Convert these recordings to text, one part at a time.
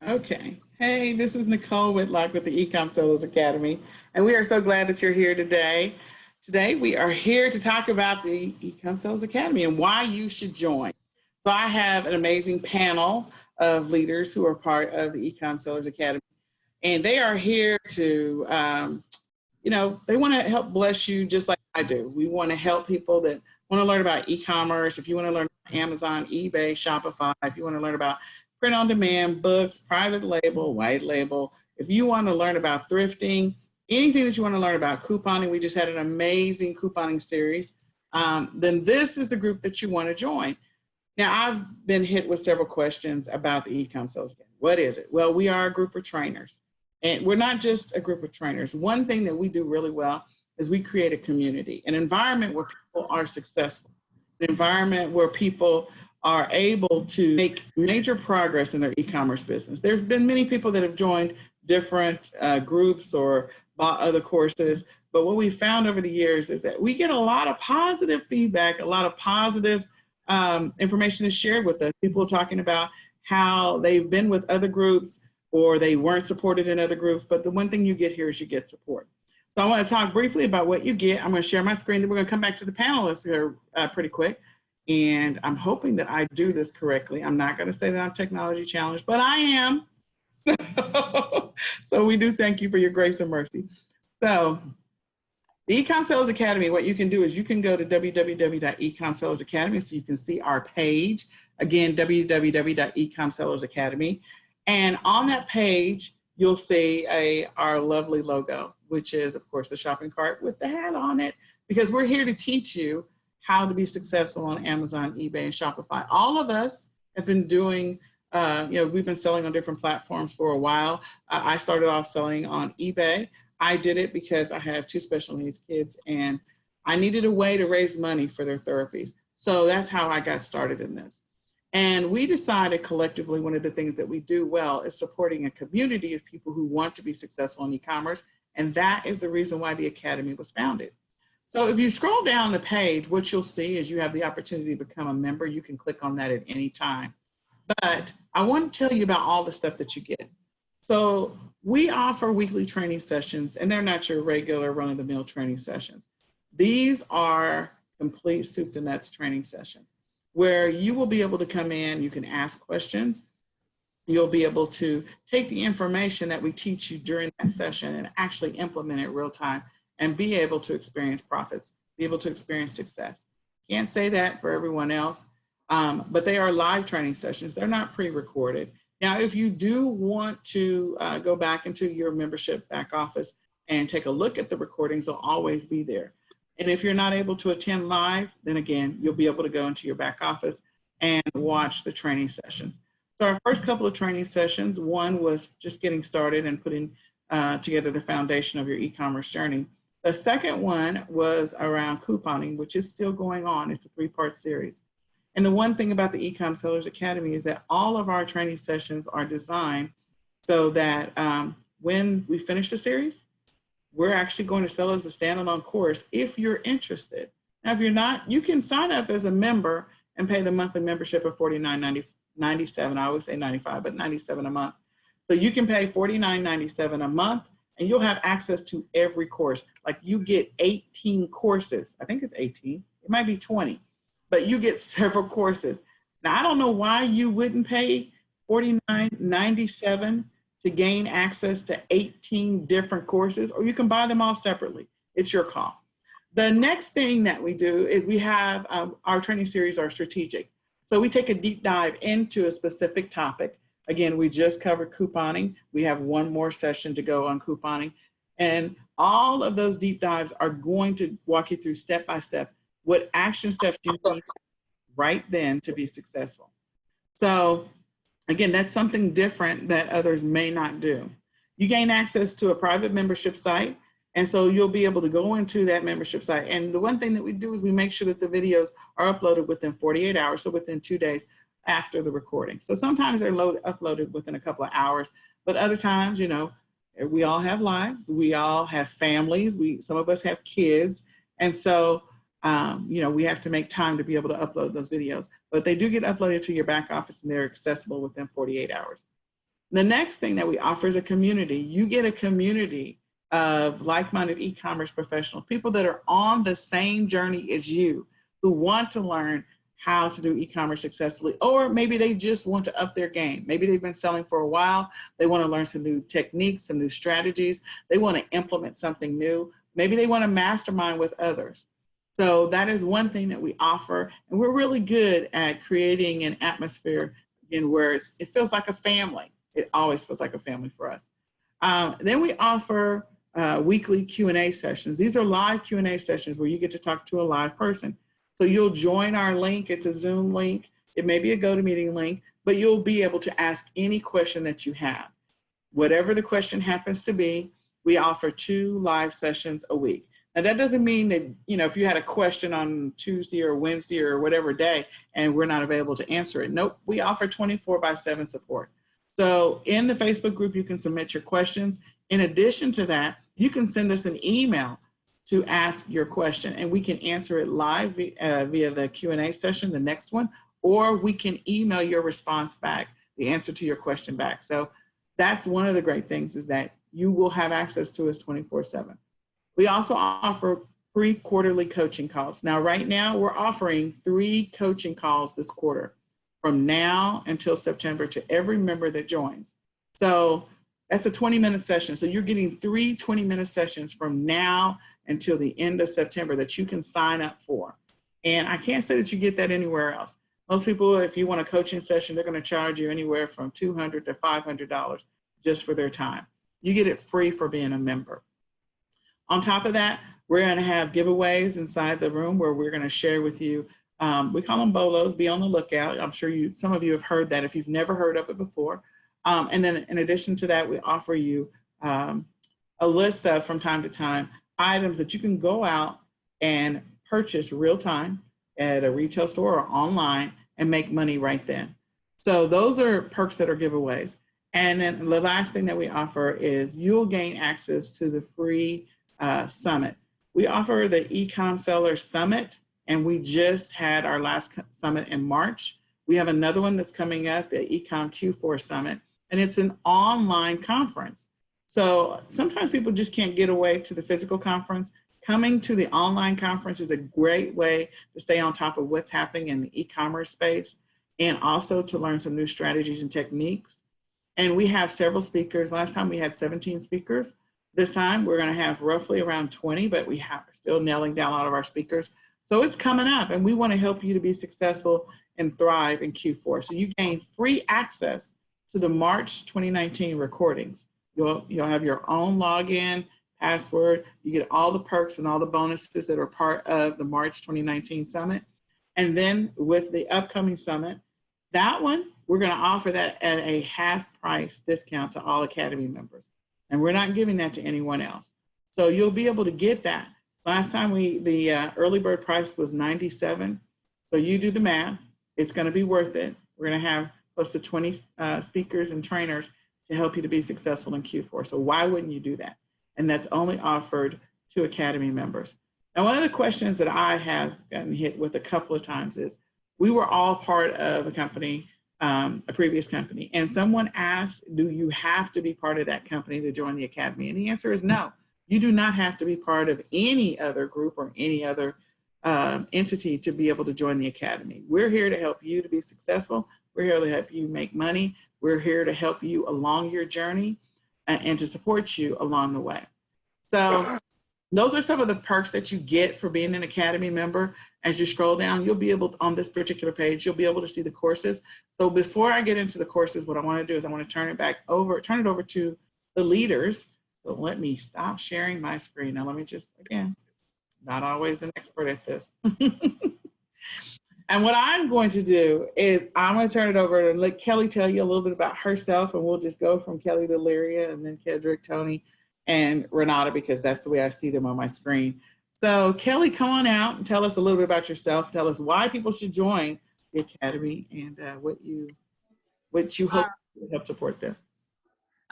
Okay. Hey, this is Nicole Whitlock with the eCom Sellers Academy, and we are so glad that you're here today. Today, we are here to talk about the eCom Sellers Academy and why you should join. So I have an amazing panel of leaders who are part of the eCom Sellers Academy, and they are here to, they want to help bless you just like I do. We want to help people that want to learn about e-commerce. If you want to learn about Amazon, eBay, Shopify, if you want to learn about print on demand, books, private label, white label, if you want to learn about thrifting, anything that you want to learn about couponing, we just had an amazing couponing series, then this is the group that you want to join. Now, I've been hit with several questions about the eCom Sales Academy. What is it? Well, we are a group of trainers. And we're not just a group of trainers. One thing that we do really well is we create a community, an environment where people are successful, an environment where people are able to make major progress in their e-commerce business. There have been many people that have joined different groups or bought other courses, but what we found over the years is that we get a lot of positive feedback, a lot of positive information is shared with us. People talking about how they've been with other groups, or they weren't supported in other groups, but the one thing you get here is you get support. So I want to talk briefly about what you get. I'm going to share my screen, then we're going to come back to the panelists here pretty quick. And I'm hoping that I do this correctly. I'm not going to say that I'm technology challenged, but I am. So we do thank you for your grace and mercy. So the eCom Sellers Academy, what you can do is you can go to www.ecomsellersacademy so you can see our page. Again, www.ecomsellersacademy. And on that page, you'll see our lovely logo, which is, of course, the shopping cart with the hat on it, because we're here to teach you how to be successful on Amazon, eBay, and Shopify. All of us have been doing, we've been selling on different platforms for a while. I started off selling on eBay. I did it because I have 2 special needs kids, and I needed a way to raise money for their therapies. So that's how I got started in this. And we decided collectively, one of the things that we do well is supporting a community of people who want to be successful in e-commerce. And that is the reason why the Academy was founded. So if you scroll down the page, what you'll see is you have the opportunity to become a member. You can click on that at any time. But I want to tell you about all the stuff that you get. So we offer weekly training sessions, and they're not your regular run-of-the-mill training sessions. These are complete soup to nuts training sessions, where you will be able to come in, you can ask questions, you'll be able to take the information that we teach you during that session and actually implement it real time and be able to experience profits, be able to experience success. Can't say that for everyone else, but they are live training sessions. They're not pre-recorded. Now, if you do want to go back into your membership back office and take a look at the recordings, they'll always be there. And if you're not able to attend live, then again, you'll be able to go into your back office and watch the training sessions. So our first couple of training sessions, one was just getting started and putting together the foundation of your e-commerce journey. The second one was around couponing, which is still going on. It's a 3-part series. And the one thing about the eCom Sellers Academy is that all of our training sessions are designed so that when we finish the series, we're actually going to sell it as a standalone course if you're interested. Now, if you're not, you can sign up as a member and pay the monthly membership of $49.97. I always say 95, but 97 a month. So you can pay $49.97 a month, and you'll have access to every course. Like, you get 18 courses. I think it's 18. It might be 20, but you get several courses. Now, I don't know why you wouldn't pay $49.97 to gain access to 18 different courses, or you can buy them all separately. It's your call. The next thing that we do is we have our training series are strategic. So we take a deep dive into a specific topic. Again, we just covered couponing. We have one more session to go on couponing. And all of those deep dives are going to walk you through step by step what action steps you need right then to be successful. So again, that's something different that others may not do. You gain access to a private membership site, and so you'll be able to go into that membership site. And the one thing that we do is we make sure that the videos are uploaded within 48 hours, so within 2 days after the recording. So sometimes they're uploaded within a couple of hours, but other times, we all have lives, we all have families, some of us have kids, and so we have to make time to be able to upload those videos. But they do get uploaded to your back office, and they're accessible within 48 hours. The next thing that we offer is a community. You get a community of like-minded e-commerce professionals, people that are on the same journey as you, who want to learn how to do e-commerce successfully, or maybe they just want to up their game. Maybe they've been selling for a while. They want to learn some new techniques, some new strategies. They want to implement something new. Maybe they want to mastermind with others. So that is one thing that we offer. And we're really good at creating an atmosphere in where it feels like a family. It always feels like a family for us. Then we offer weekly Q&A sessions. These are live Q&A sessions where you get to talk to a live person. So you'll join our link. It's a Zoom link. It may be a GoToMeeting link, but you'll be able to ask any question that you have. Whatever the question happens to be, we offer 2 live sessions a week. Now that doesn't mean that, if you had a question on Tuesday or Wednesday or whatever day and we're not available to answer it. Nope, we offer 24/7 support. So in the Facebook group, you can submit your questions. In addition to that, you can send us an email to ask your question, and we can answer it live via the Q&A session, the next one, or we can email your response back, the answer to your question back. So that's one of the great things, is that you will have access to us 24/7. We also offer free quarterly coaching calls. Now, right now, we're offering 3 coaching calls this quarter from now until September to every member that joins. So that's a 20-minute session. So you're getting 3 20-minute sessions from now until the end of September that you can sign up for. And I can't say that you get that anywhere else. Most people, if you want a coaching session, they're going to charge you anywhere from $200 to $500 just for their time. You get it free for being a member. On top of that, we're going to have giveaways inside the room where we're going to share with you. We call them BOLOs. Be on the lookout. I'm sure some of you have heard that if you've never heard of it before. And then in addition to that, we offer you a list of, from time to time, items that you can go out and purchase real time at a retail store or online and make money right then. So those are perks that are giveaways. And then the last thing that we offer is you'll gain access to the free summit. We offer the eCom Seller Summit, and we just had our last summit in March. We have another one that's coming up, the eCom Q4 Summit, and it's an online conference. So sometimes people just can't get away to the physical conference. Coming to the online conference is a great way to stay on top of what's happening in the e-commerce space, and also to learn some new strategies and techniques. And we have several speakers. Last time we had 17 speakers. This time we're going to have roughly around 20, but we have still nailing down a lot of our speakers. So it's coming up, and we want to help you to be successful and thrive in Q4. So you gain free access to the March 2019 recordings. You'll have your own login, password. You get all the perks and all the bonuses that are part of the March 2019 summit. And then with the upcoming summit, that one, we're going to offer that at a half price discount to all Academy members. And we're not giving that to anyone else. So you'll be able to get that. Last time the early bird price was $97. So you do the math. It's going to be worth it. We're going to have close to 20 speakers and trainers to help you to be successful in Q4. So why wouldn't you do that? And that's only offered to Academy members. Now, one of the questions that I have gotten hit with a couple of times is, we were all part of a company, a previous company, and someone asked, do you have to be part of that company to join the Academy? And the answer is no. You do not have to be part of any other group or any other entity to be able to join the Academy. We're here to help you to be successful. We're here to help you make money. We're here to help you along your journey and to support you along the way. So those are some of the perks that you get for being an Academy member. As you scroll down, you'll be able to, on this particular page, you'll be able to see the courses. So before I get into the courses, what I want to do is I want to turn it over to the leaders. So let me stop sharing my screen. Now let me just, again, not always an expert at this. And what I'm going to do is I'm going to turn it over and let Kelly tell you a little bit about herself, and we'll just go from Kelly to Lyria, and then Kedrick, Tony, and Renata, because that's the way I see them on my screen. So Kelly, come on out and tell us a little bit about yourself. Tell us why people should join the Academy and what you hope to help support them.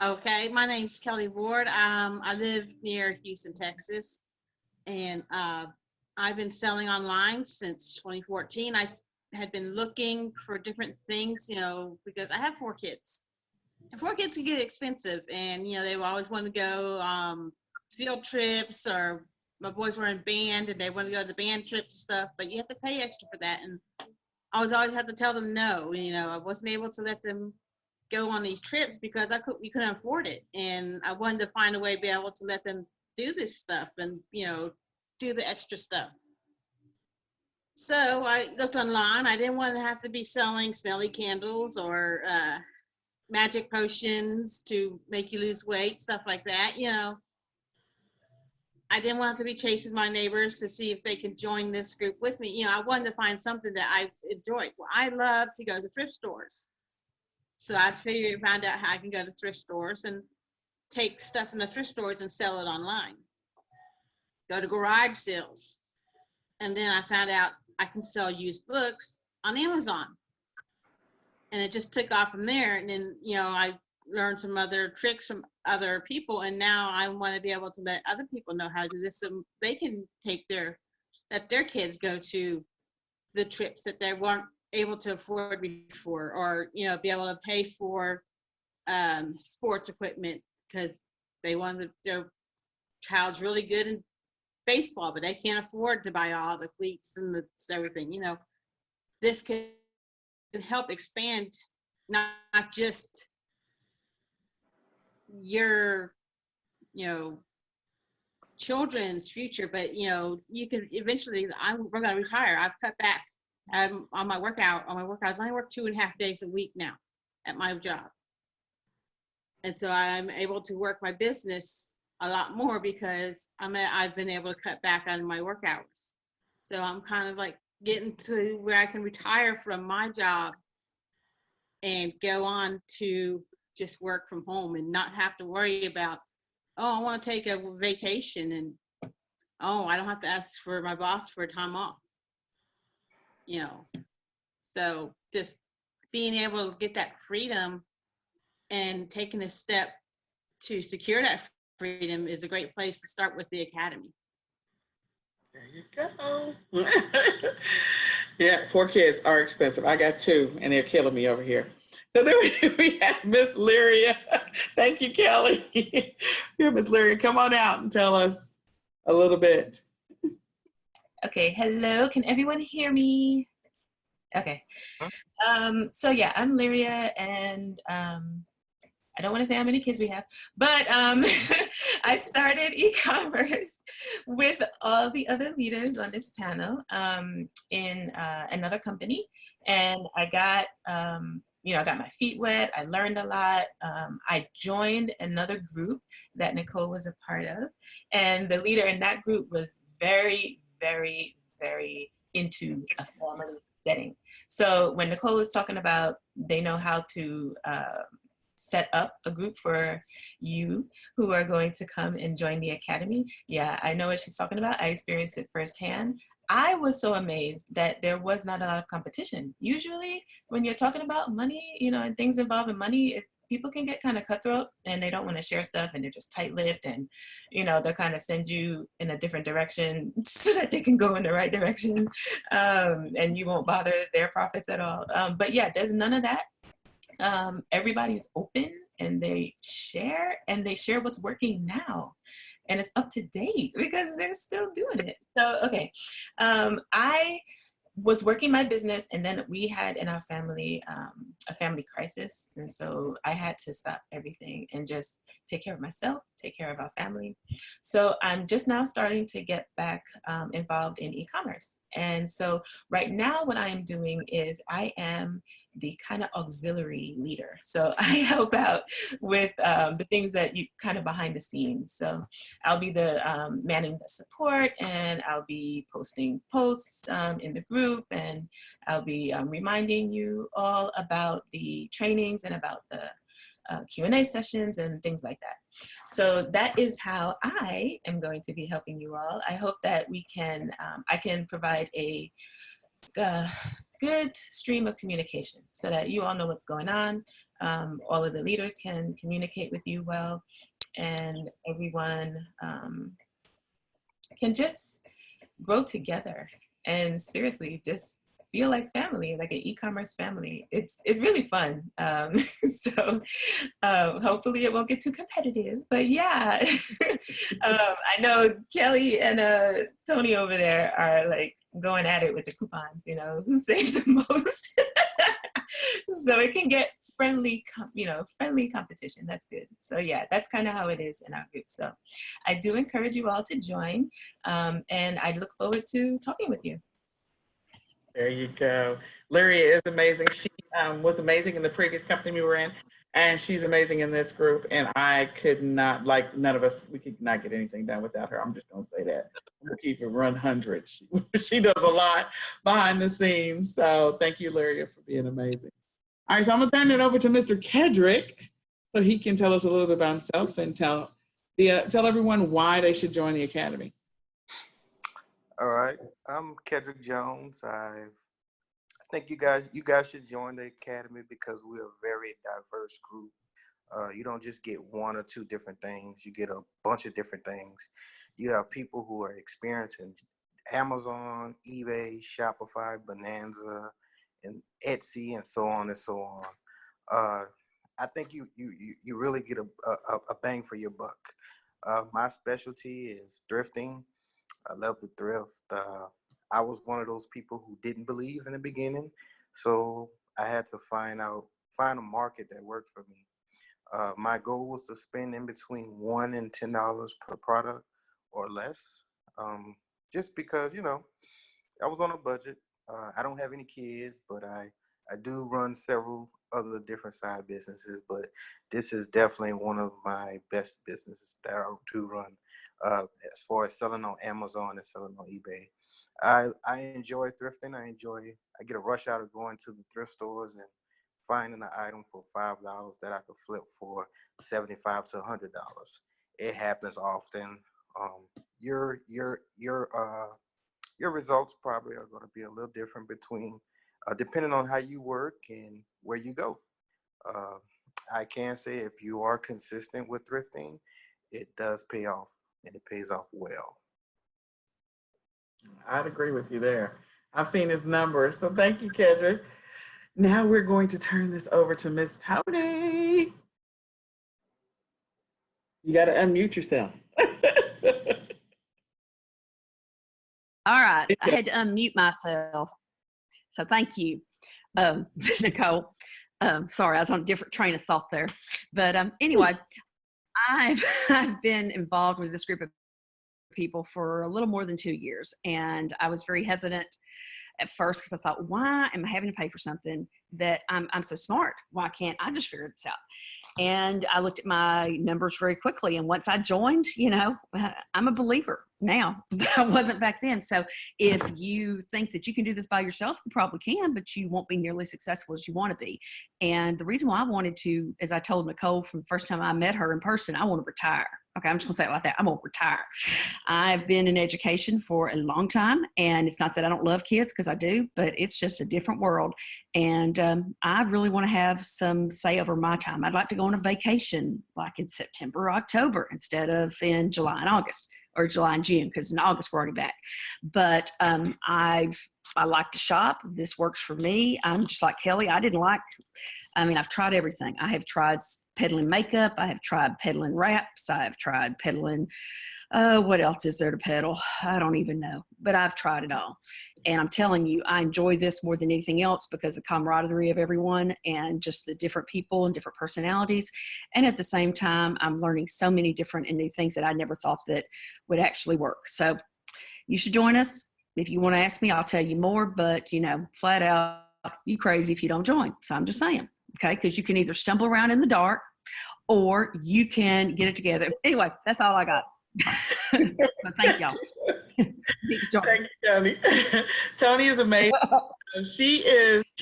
Okay, my name's Kelly Ward. I live near Houston, Texas, and I've been selling online since 2014. I had been looking for different things, because I have 4 kids. And 4 kids can get expensive, and they always want to go field trips, or my boys were in band and they want to go to the band trips and stuff, but you have to pay extra for that. And I was always had to tell them no. I wasn't able to let them go on these trips because we couldn't afford it, and I wanted to find a way to be able to let them do this stuff and do the extra stuff. So I looked online. I didn't want to have to be selling smelly candles or magic potions to make you lose weight, stuff like that. I didn't want to be chasing my neighbors to see if they could join this group with me. I wanted to find something that I enjoyed. Well, I love to go to thrift stores. So I found out how I can go to thrift stores and take stuff in the thrift stores and sell it online. Go to garage sales. And then I found out I can sell used books on Amazon. And it just took off from there. And then, I learned some other tricks from other people. And now I want to be able to let other people know how to do this so they can let their kids go to the trips that they weren't able to afford before, or be able to pay for sports equipment because they wanted their child's really good in baseball, but they can't afford to buy all the cleats and everything. This can help expand not just your children's future, but you can eventually. We're going to retire. I've cut back on my workouts. I only work 2.5 days a week now at my job. And so I'm able to work my business a lot more because I've been able to cut back on my work hours. So I'm kind of like getting to where I can retire from my job and go on to just work from home and not have to worry about, I want to take a vacation and, I don't have to ask for my boss for time off. So just being able to get that freedom and taking a step to secure that freedom is a great place to start with the academy. There you go. Yeah, 4 kids are expensive. I got 2 and they're killing me over here. So then we have Miss Lyria. Thank you, Kelly. Here, Miss Lyria, come on out and tell us a little bit. Okay, hello, can everyone hear me? Okay, so yeah, I'm Lyria, and I don't want to say how many kids we have, but I started e-commerce with all the other leaders on this panel in another company, and I got I got my feet wet. I learned a lot. I joined another group that Nicole was a part of, and the leader in that group was very, very, very into a family setting. So when Nicole was talking about they know how to set up a group for you who are going to come and join the academy, yeah, I know what she's talking about. I experienced it firsthand. I was so amazed that there was not a lot of competition. Usually when you're talking about money, and things involving money, people can get kind of cutthroat and they don't want to share stuff, and they're just tight-lipped, and they'll kind of send you in a different direction so that they can go in the right direction, and you won't bother their profits at all. But yeah, there's none of that. Everybody's open and they share what's working now. And it's up to date because they're still doing it. So, okay. I was working my business, and then we had in our family a family crisis. And so I had to stop everything and just take care of myself, take care of our family. So I'm just now starting to get back involved in e-commerce. And so right now what I am doing is I am the kind of auxiliary leader. So I help out with the things that you kind of behind the scenes. So I'll be the manning the support, and I'll be posting posts in the group, and I'll be reminding you all about the trainings and about the Q&A sessions and things like that. So that is how I am going to be helping you all. I hope that we can, I can provide a good stream of communication so that you all know what's going on. All of the leaders can communicate with you well, and everyone can just grow together and seriously just feel like family, like an e-commerce family. It's really fun. So hopefully it won't get too competitive, but yeah. I know Kelly and Tony over there are like going at it with the coupons, you know, who saves the most. So it can get friendly, friendly competition. That's good. So yeah, that's kind of how it is in our group. So I do encourage you all to join, and I look forward to talking with you. There you go. Lyria is amazing. She was amazing in the previous company we were in, and she's amazing in this group. And I could not, like, none of us, we could not get anything done without her. I'm just going to say that. We'll keep it run 100. She does a lot behind the scenes. So thank you, Lyria, for being amazing. All right, so I'm going to turn it over to Mr. Kedrick so he can tell us a little bit about himself and tell everyone why they should join the Academy. All right, I'm Kedrick Jones. I think you guys should join the Academy because we're a very diverse group. You don't just get one or two different things. You get a bunch of different things. You have people who are experiencing Amazon, eBay, Shopify, Bonanza, and Etsy, and so on and so on. I think you really get a bang for your buck. My specialty is thrifting. I love to thrift. I was one of those people who didn't believe in the beginning, so I had to find a market that worked for me. My goal was to spend in between $1 and $10 per product or less, just because, you know, I was on a budget. I don't have any kids, but I do run several other different side businesses, but this is definitely one of my best businesses that I do run. As far as selling on Amazon and selling on eBay, I enjoy thrifting. I get a rush out of going to the thrift stores and finding an item for $5 that I could flip for $75 to $100. It happens often. Your results probably are going to be a little different between depending on how you work and where you go. I can say if you are consistent with thrifting, it does pay off, and it pays off well. I'd agree with you there. I've seen his numbers, so thank you, Kedrick. Now we're going to turn this over to Miss Tony. You got to unmute yourself. All right, I had to unmute myself. So thank you, Nicole. Sorry, I was on a different train of thought there. But anyway, I've been involved with this group of people for a little more than 2 years. And I was very hesitant at first because I thought, why am I having to pay for something that I'm so smart? Why can't I just figure this out? And I looked at my numbers very quickly. And once I joined, you know, I'm a believer now, but I wasn't back then. So if you think that you can do this by yourself, you probably can, but you won't be nearly successful as you want to be. And the reason why I wanted to, as I told Nicole from the first time I met her in person, I want to retire. Okay, I'm just gonna say it like that. I'm gonna retire. I've been in education for a long time, and it's not that I don't love kids, because I do, but it's just a different world. And I really want to have some say over my time. I'd like to go on a vacation like in September or October instead of in July and August, or July and June, because in August we're already back. But I like to shop. This works for me. I'm just like Kelly. I've tried everything. I have tried peddling makeup. I have tried peddling wraps. I have tried peddling, what else is there to peddle? I don't even know, but I've tried it all. And I'm telling you, I enjoy this more than anything else because of the camaraderie of everyone and just the different people and different personalities. And at the same time, I'm learning so many different and new things that I never thought that would actually work. So you should join us. If you want to ask me, I'll tell you more, but you know, flat out, you crazy if you don't join. So I'm just saying, okay? Because you can either stumble around in the dark or you can get it together. Anyway, that's all I got. So thank y'all. Thank you, Tony. Tony is amazing. She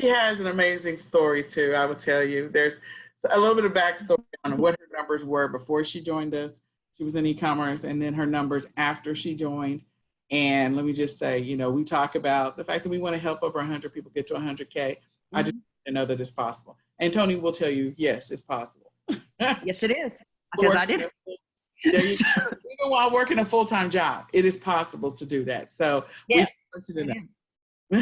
has an amazing story too. I will tell you. There's a little bit of backstory on what her numbers were before she joined us. She was in e-commerce, and then her numbers after she joined. And let me just say, you know, we talk about the fact that we want to help over 100 people get to 100K. Mm-hmm. I just know that it's possible. And Tony will tell you, yes, it's possible. Yes, it is. Because I did it. Even while working a full-time job, it is possible to do that. So yes, we want you to know. All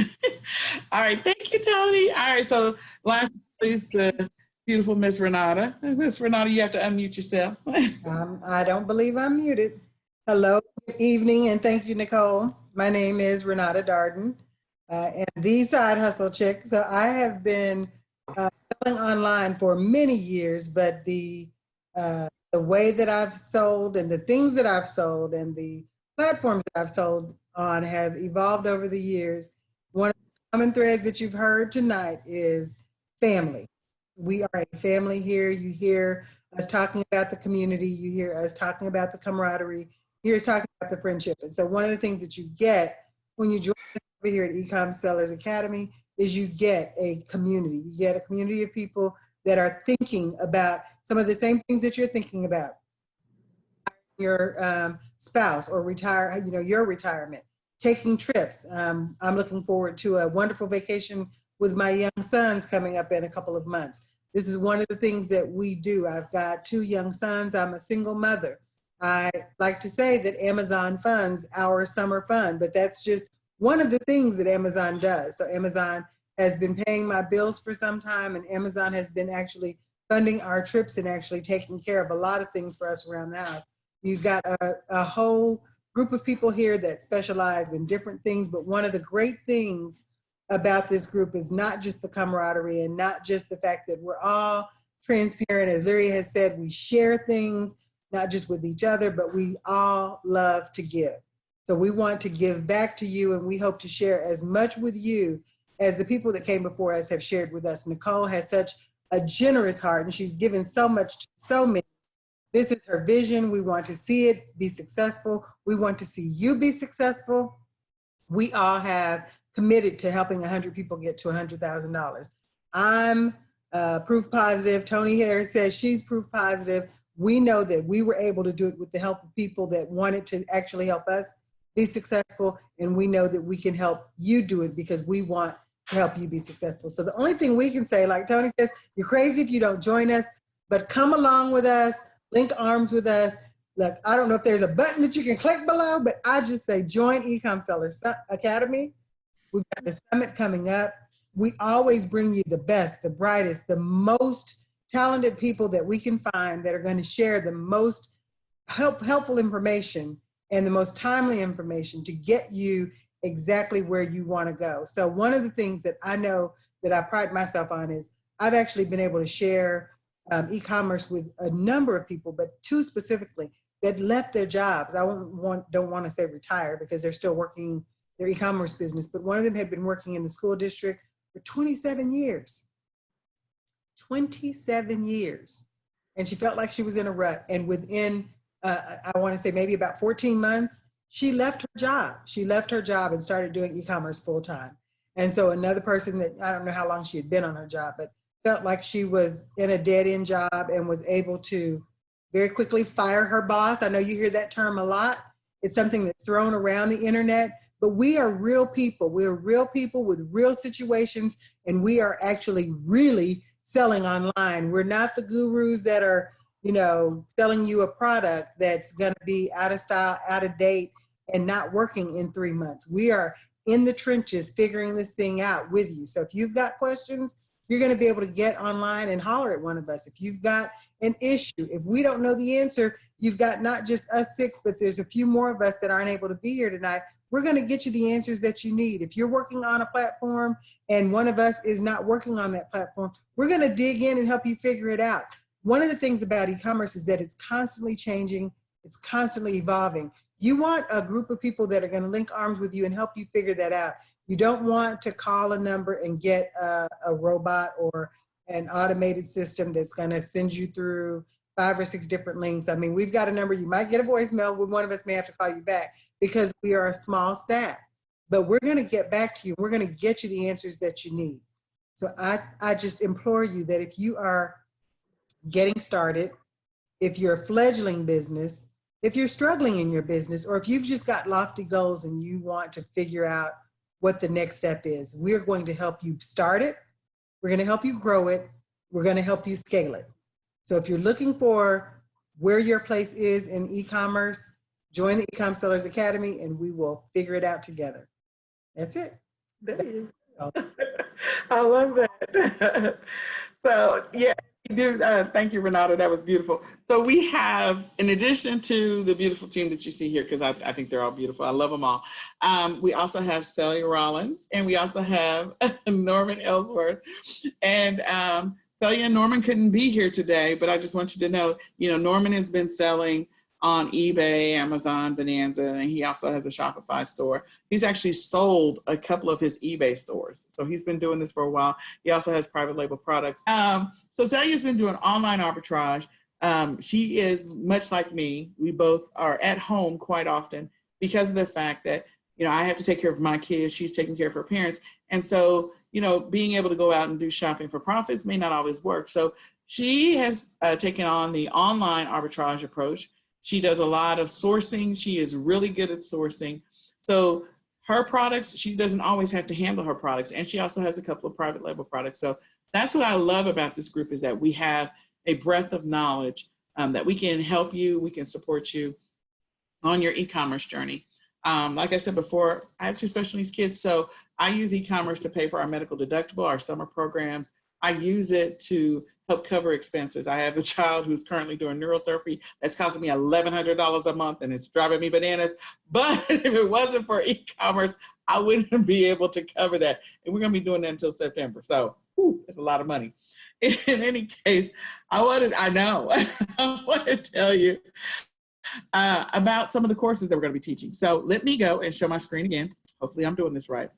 right, thank you, Tony. All right, so last please, the beautiful Miss Renata. Miss Renata, you have to unmute yourself. I don't believe I'm muted. Hello, good evening, and thank you, Nicole. My name is Renata Darden, and the Side Hustle Chick. So I have been selling online for many years, but the way that I've sold and the things that I've sold and the platforms that I've sold on have evolved over the years. One of the common threads that you've heard tonight is family. We are a family here. You hear us talking about the community. You hear us talking about the camaraderie. You hear us talking about the friendship. And so one of the things that you get when you join us over here at eCom Sellers Academy is you get a community. You get a community of people that are thinking about some of the same things that you're thinking about. Your spouse or retire, your retirement, taking trips. I'm looking forward to a wonderful vacation with my young sons coming up in a couple of months. This is one of the things that we do. I've got 2 young sons. I'm a single mother. I like to say that Amazon funds our summer fun, but that's just one of the things that Amazon does. So Amazon has been paying my bills for some time, and Amazon has been actually funding our trips and actually taking care of a lot of things for us around the house. You've got a whole group of people here that specialize in different things, but one of the great things about this group is not just the camaraderie and not just the fact that we're all transparent. As Larry has said, we share things, not just with each other, but we all love to give. So we want to give back to you, and we hope to share as much with you as the people that came before us have shared with us. Nicole has such a generous heart, and she's given so much to so many. This is her vision. We want to see it be successful. We want to see you be successful. We all have committed to helping 100 people get to $100,000. I'm proof positive. Tony Harris says she's proof positive. We know that we were able to do it with the help of people that wanted to actually help us be successful. And we know that we can help you do it because we want to help you be successful. So the only thing we can say, like Tony says, you're crazy if you don't join us, but come along with us, link arms with us. Look, I don't know if there's a button that you can click below, but I just say join eCom Sellers Academy. We've got the summit coming up. We always bring you the best, the brightest, the most talented people that we can find that are going to share the most helpful information and the most timely information to get you exactly where you want to go. So one of the things that I know that I pride myself on is I've actually been able to share e-commerce with a number of people, but 2 specifically that left their jobs. I don't want to say retire because they're still working their e-commerce business, but one of them had been working in the school district for 27 years. 27 years. And she felt like she was in a rut. And within, I want to say maybe about 14 months, she left her job. She left her job and started doing e-commerce full time. And so another person that, I don't know how long she had been on her job, but felt like she was in a dead-end job and was able to very quickly fire her boss. I know you hear that term a lot. It's something that's thrown around the internet, but we are real people. We're real people with real situations, and we are actually really selling online. We're not the gurus that are, selling you a product that's going to be out of style, out of date, and not working in 3 months. We are in the trenches figuring this thing out with you. So if you've got questions, you're going to be able to get online and holler at one of us. If you've got an issue, if we don't know the answer, you've got not just us 6, but there's a few more of us that aren't able to be here tonight. We're going to get you the answers that you need. If you're working on a platform and one of us is not working on that platform, we're going to dig in and help you figure it out. One of the things about e-commerce is that it's constantly changing. It's constantly evolving. You want a group of people that are going to link arms with you and help you figure that out. You don't want to call a number and get a robot or an automated system that's going to send you through 5 or 6 different links. I mean, we've got a number. You might get a voicemail where one of us may have to call you back because we are a small staff. But we're going to get back to you. We're going to get you the answers that you need. So I just implore you that if you are getting started, if you're a fledgling business, if you're struggling in your business, or if you've just got lofty goals and you want to figure out what the next step is, we're going to help you start it. We're going to help you grow it. We're going to help you scale it. So if you're looking for where your place is in e-commerce, join the eCom Sellers Academy and we will figure it out together. That's it. There you go. I love that. So yeah, you do. Thank you, Renata. That was beautiful. So we have, in addition to the beautiful team that you see here, because I think they're all beautiful. I love them all. We also have Celia Rollins, and we also have Norman Ellsworth. And Celia and Norman couldn't be here today, but I just want you to know, Norman has been selling on eBay, Amazon, Bonanza, and he also has a Shopify store. He's actually sold a couple of his eBay stores. So he's been doing this for a while. He also has private label products. So Celia's been doing online arbitrage. She is much like me. We both are at home quite often because of the fact that, I have to take care of my kids. She's taking care of her parents. And so, being able to go out and do shopping for profits may not always work. So she has taken on the online arbitrage approach. She does a lot of sourcing. She is really good at sourcing. So her products, she doesn't always have to handle her products. And she also has a couple of private label products. So that's what I love about this group, is that we have a breadth of knowledge that we can help you, we can support you on your e-commerce journey. Like I said before, I have 2 special needs kids. So I use e-commerce to pay for our medical deductible, our summer programs. I use it to help cover expenses. I have a child who's currently doing neurotherapy that's costing me $1,100 a month, and it's driving me bananas. But if it wasn't for e-commerce, I wouldn't be able to cover that. And we're going to be doing that until September. So it's a lot of money. In any case, I want to tell you about some of the courses that we're going to be teaching. So let me go and show my screen again. Hopefully I'm doing this right.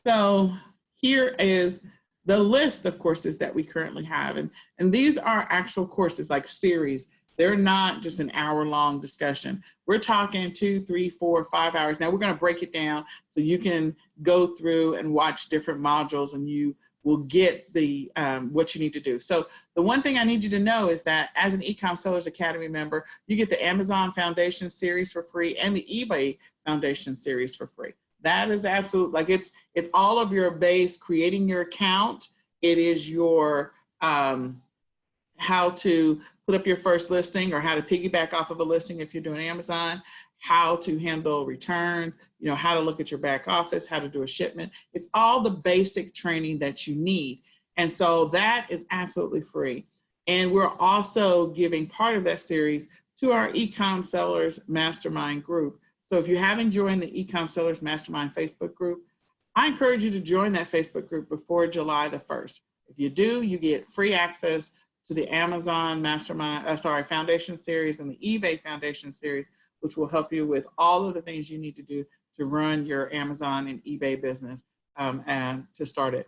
So here is the list of courses that we currently have. And these are actual courses, like series. They're not just an hour-long discussion. We're talking 2, 3, 4, 5 hours. Now we're going to break it down so you can go through and watch different modules, and you will get the what you need to do. So the one thing I need you to know is that as an eCom Sellers Academy member, you get the Amazon Foundation series for free and the eBay Foundation series for free. That is absolute, like it's all of your base, creating your account. It is your how to put up your first listing, or how to piggyback off of a listing if you're doing Amazon, how to handle returns, how to look at your back office, how to do a shipment. It's all the basic training that you need. And so that is absolutely free. And we're also giving part of that series to our eCom Sellers Mastermind group. So if you haven't joined the eCom Sellers Mastermind Facebook group, I encourage you to join that Facebook group before July the 1st. If you do, you get free access to the Amazon Foundation series and the eBay Foundation series, which will help you with all of the things you need to do to run your Amazon and eBay business and to start it.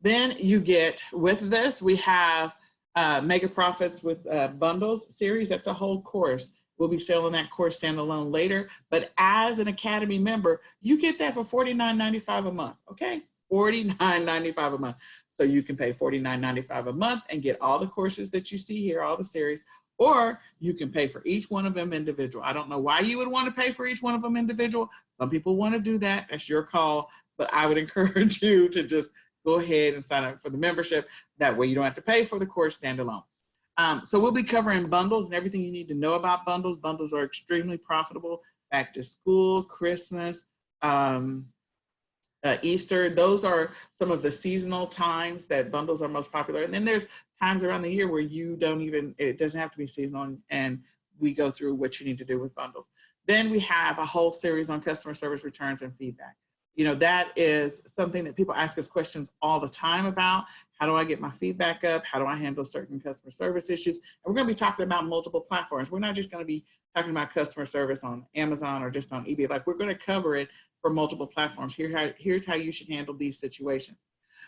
Then you get, with this, we have Mega Profits with Bundles series. That's a whole course. We'll be selling that course standalone later. But as an Academy member, you get that for $49.95 a month, okay? $49.95 a month. So you can pay $49.95 a month and get all the courses that you see here, all the series, or you can pay for each one of them individual. I don't know why you would want to pay for each one of them individual. Some people want to do that. That's your call. But I would encourage you to just go ahead and sign up for the membership. That way you don't have to pay for the course standalone. So we'll be covering bundles and everything you need to know about bundles. Bundles are extremely profitable. Back to school, Christmas, Easter. Those are some of the seasonal times that bundles are most popular. And then there's times around the year where it doesn't have to be seasonal, and we go through what you need to do with bundles. Then we have a whole series on customer service, returns, and feedback. That is something that people ask us questions all the time about. How do I get my feedback up? How do I handle certain customer service issues? And we're going to be talking about multiple platforms. We're not just going to be talking about customer service on Amazon or just on eBay. Like, we're going to cover it for multiple platforms. Here's how you should handle these situations.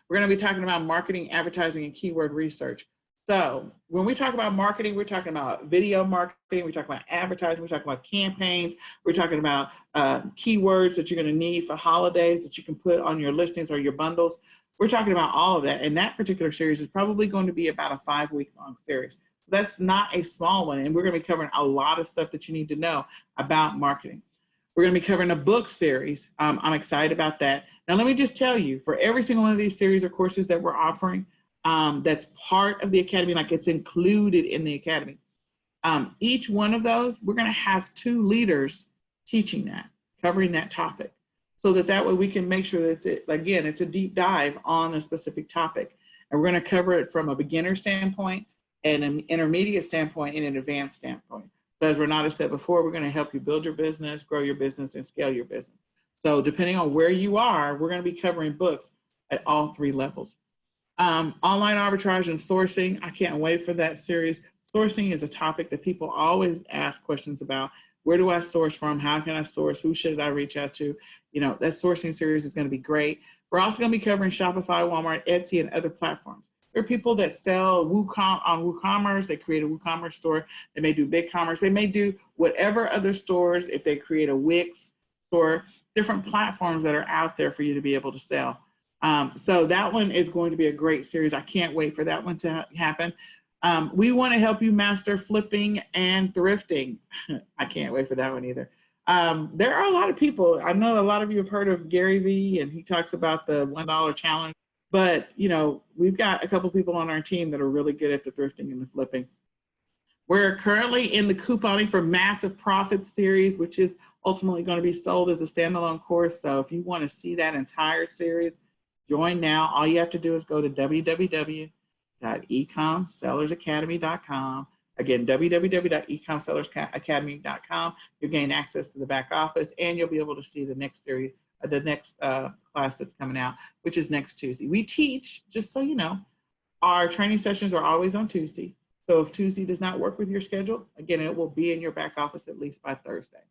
We're going to be talking about marketing, advertising, and keyword research. So when we talk about marketing, we're talking about video marketing, we're talking about advertising, we're talking about campaigns, we're talking about keywords that you're going to need for holidays that you can put on your listings or your bundles. We're talking about all of that. And that particular series is probably going to be about a 5-week-long series. That's not a small one. And we're going to be covering a lot of stuff that you need to know about marketing. We're going to be covering a book series. I'm excited about that. Now, let me just tell you, for every single one of these series or courses that we're offering, that's part of the Academy, like it's included in the Academy. Each one of those, we're going to have 2 leaders teaching that, covering that topic. so that way we can make sure that it's a deep dive on a specific topic. And we're going to cover it from a beginner standpoint and an intermediate standpoint and an advanced standpoint. So as Renata said before, we're going to help you build your business, grow your business, and scale your business. So depending on where you are, we're going to be covering books at all 3 levels. Online arbitrage and sourcing, I can't wait for that series. Sourcing is a topic that people always ask questions about. Where do I source from? How can I source? Who should I reach out to? That sourcing series is going to be great. We're also going to be covering Shopify, Walmart, Etsy, and other platforms. There are people that sell on WooCommerce. They create a WooCommerce store. They may do BigCommerce. They may do whatever other stores, if they create a Wix store, different platforms that are out there for you to be able to sell. So that one is going to be a great series. I can't wait for that one to happen. We want to help you master flipping and thrifting. I can't wait for that one either. There are a lot of people. I know a lot of you have heard of Gary Vee, and he talks about the $1 challenge. But, we've got a couple people on our team that are really good at the thrifting and the flipping. We're currently in the couponing for Massive Profits series, which is ultimately going to be sold as a standalone course. So if you want to see that entire series, join now. All you have to do is go to www.ecomsellersacademy.com. Again, www.ecomsellersacademy.com. You'll gain access to the back office, and you'll be able to see the next series, the next class that's coming out, which is next Tuesday. We teach, just so you know, our training sessions are always on Tuesday. So if Tuesday does not work with your schedule, again, it will be in your back office at least by Thursday.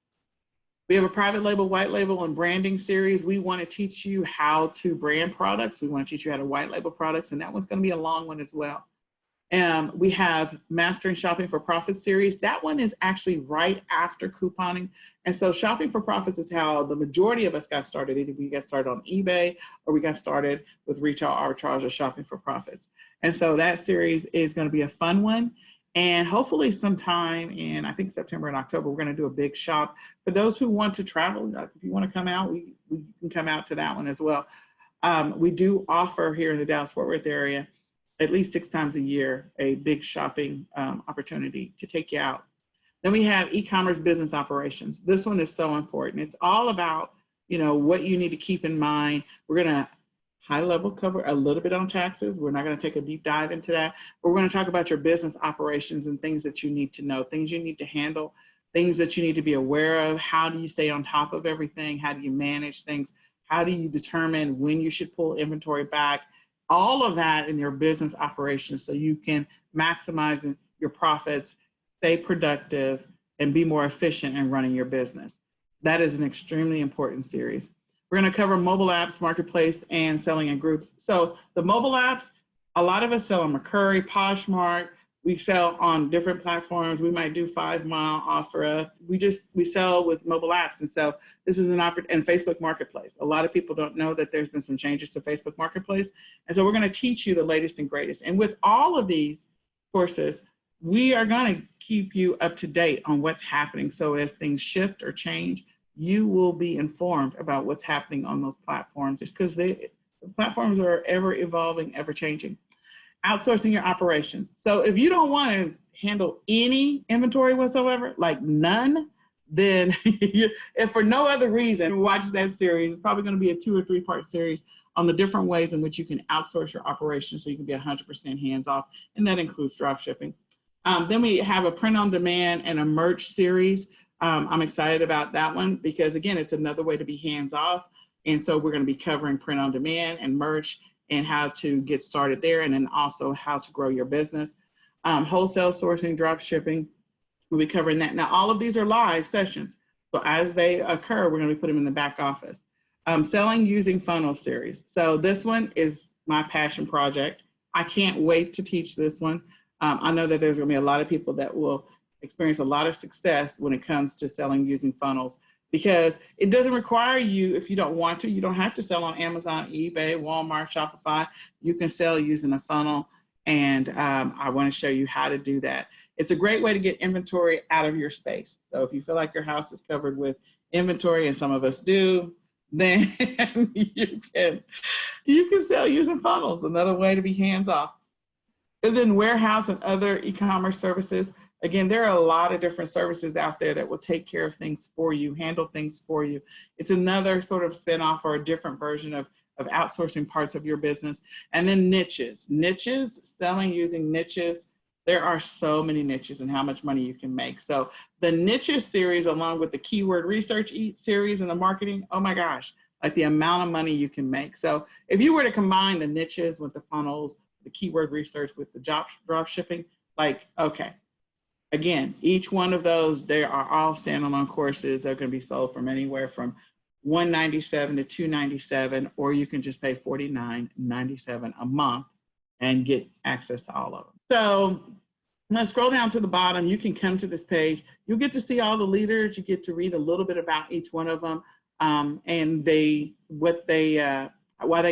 We have a private label, white label, and branding series. We want to teach you how to brand products. We want to teach you how to white label products, and that one's going to be a long one as well. We have Mastering Shopping for Profits series. That one is actually right after couponing. And so Shopping for Profits is how the majority of us got started. Either we got started on eBay or we got started with retail arbitrage or shopping for profits. And so that series is going to be a fun one. And hopefully sometime in, I think, September and October, we're going to do a big shop. For those who want to travel, if you want to come out, we can come out to that one as well. We do offer here in the Dallas-Fort Worth area at least 6 times a year, a big shopping opportunity to take you out. Then we have e-commerce business operations. This one is so important. It's all about, what you need to keep in mind. We're going to high level cover a little bit on taxes. We're not going to take a deep dive into that, but we're going to talk about your business operations and things that you need to know, things you need to handle, things that you need to be aware of. How do you stay on top of everything? How do you manage things? How do you determine when you should pull inventory back? All of that in your business operations so you can maximize your profits, stay productive, and be more efficient in running your business. That is an extremely important series. We're going to cover mobile apps, marketplace, and selling in groups. So the mobile apps, a lot of us sell on Mercari, Poshmark. We sell on different platforms. We might do 5 Mile, Offer. We sell with mobile apps. And so this is an opportunity, and Facebook Marketplace. A lot of people don't know that there's been some changes to Facebook Marketplace. And so we're going to teach you the latest and greatest. And with all of these courses, we are going to keep you up to date on what's happening. So as things shift or change, you will be informed about what's happening on those platforms, just because the platforms are ever evolving, ever changing. Outsourcing your operation. So if you don't want to handle any inventory whatsoever, like none, then if for no other reason, watch that series. It's probably going to be a 2 or 3 part series on the different ways in which you can outsource your operation so you can be 100% hands off, and that includes drop shipping. Then we have a print on demand and a merch series. I'm excited about that one because, again, it's another way to be hands off. And so we're going to be covering print on demand and merch and how to get started there, and then also how to grow your business. Wholesale sourcing, drop shipping, we'll be covering that. Now, all of these are live sessions. So as they occur, we're going to be putting them in the back office. Selling using funnel series. So this one is my passion project. I can't wait to teach this one. I know that there's going to be a lot of people that will experience a lot of success when it comes to selling using funnels, because it doesn't require you, if you don't want to, you don't have to sell on Amazon, eBay, Walmart, Shopify. You can sell using a funnel, and I want to show you how to do that. It's a great way to get inventory out of your space. So if you feel like your house is covered with inventory, and some of us do, then you can sell using funnels, another way to be hands off. And then warehouse and other e-commerce services. Again, there are a lot of different services out there that will take care of things for you, handle things for you. It's another sort of spinoff or a different version of outsourcing parts of your business. And then niches, selling using niches. There are so many niches and how much money you can make. So the niches series, along with the keyword research series and the marketing, oh my gosh, like the amount of money you can make. So if you were to combine the niches with the funnels, the keyword research with the drop shipping, like, okay. Again, each one of those, they are all standalone courses. They're going to be sold from anywhere from $197 to $297, or you can just pay $49.97 a month and get access to all of them. So let's scroll down to the bottom. You can come to this page. You'll get to see all the leaders. You get to read a little bit about each one of them, and why they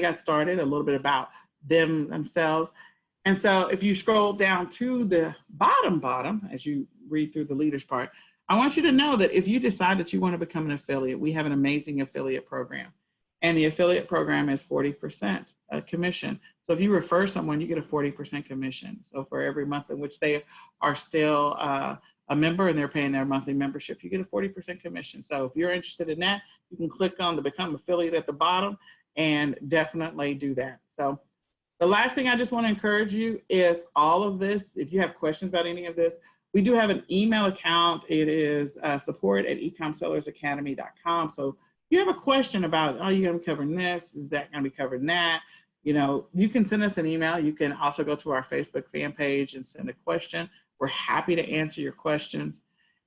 got started, a little bit about themselves. And so if you scroll down to the bottom, as you read through the leaders part, I want you to know that if you decide that you want to become an affiliate, we have an amazing affiliate program. And the affiliate program is 40% commission. So if you refer someone, you get a 40% commission. So for every month in which they are still a member and they're paying their monthly membership, you get a 40% commission. So if you're interested in that, you can click on the Become Affiliate at the bottom and definitely do that. So the last thing I just want to encourage you, if you have questions about any of this, we do have an email account. It is support@ecomsellersacademy.com. So if you have a question about, oh, you're going to be covering this, is that going to be covering that? You can send us an email. You can also go to our Facebook fan page and send a question. We're happy to answer your questions.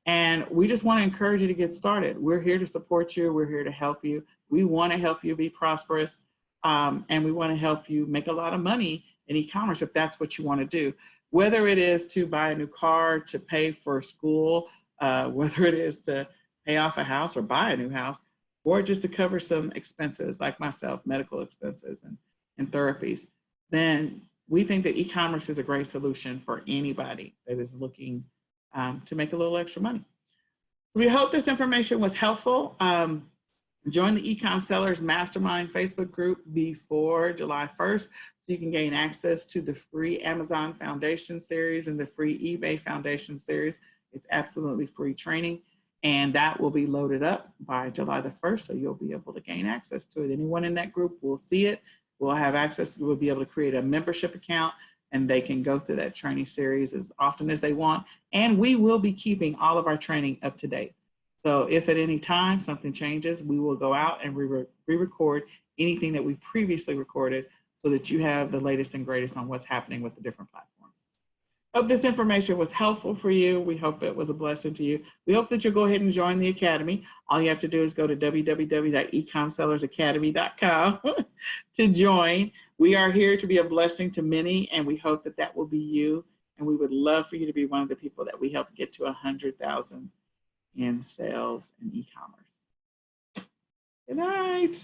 And we just want to encourage you to get started. We're here to support you. We're here to help you. We want to help you be prosperous. And we want to help you make a lot of money in e-commerce if that's what you want to do. Whether it is to buy a new car, to pay for school, whether it is to pay off a house or buy a new house, or just to cover some expenses like myself, medical expenses and therapies, then we think that e-commerce is a great solution for anybody that is looking to make a little extra money. We hope this information was helpful. Join the eCom Sellers Mastermind Facebook group before July 1st so you can gain access to the free Amazon Foundation series and the free eBay Foundation series. It's absolutely free training, and that will be loaded up by July the 1st, so you'll be able to gain access to it. Anyone in that group will see it, will have access, we'll be able to create a membership account, and they can go through that training series as often as they want, and we will be keeping all of our training up to date. So if at any time something changes, we will go out and re-record anything that we previously recorded so that you have the latest and greatest on what's happening with the different platforms. Hope this information was helpful for you. We hope it was a blessing to you. We hope that you'll go ahead and join the Academy. All you have to do is go to www.ecomsellersacademy.com to join. We are here to be a blessing to many, and we hope that that will be you. And we would love for you to be one of the people that we help get to 100,000 in sales and e-commerce. Good night.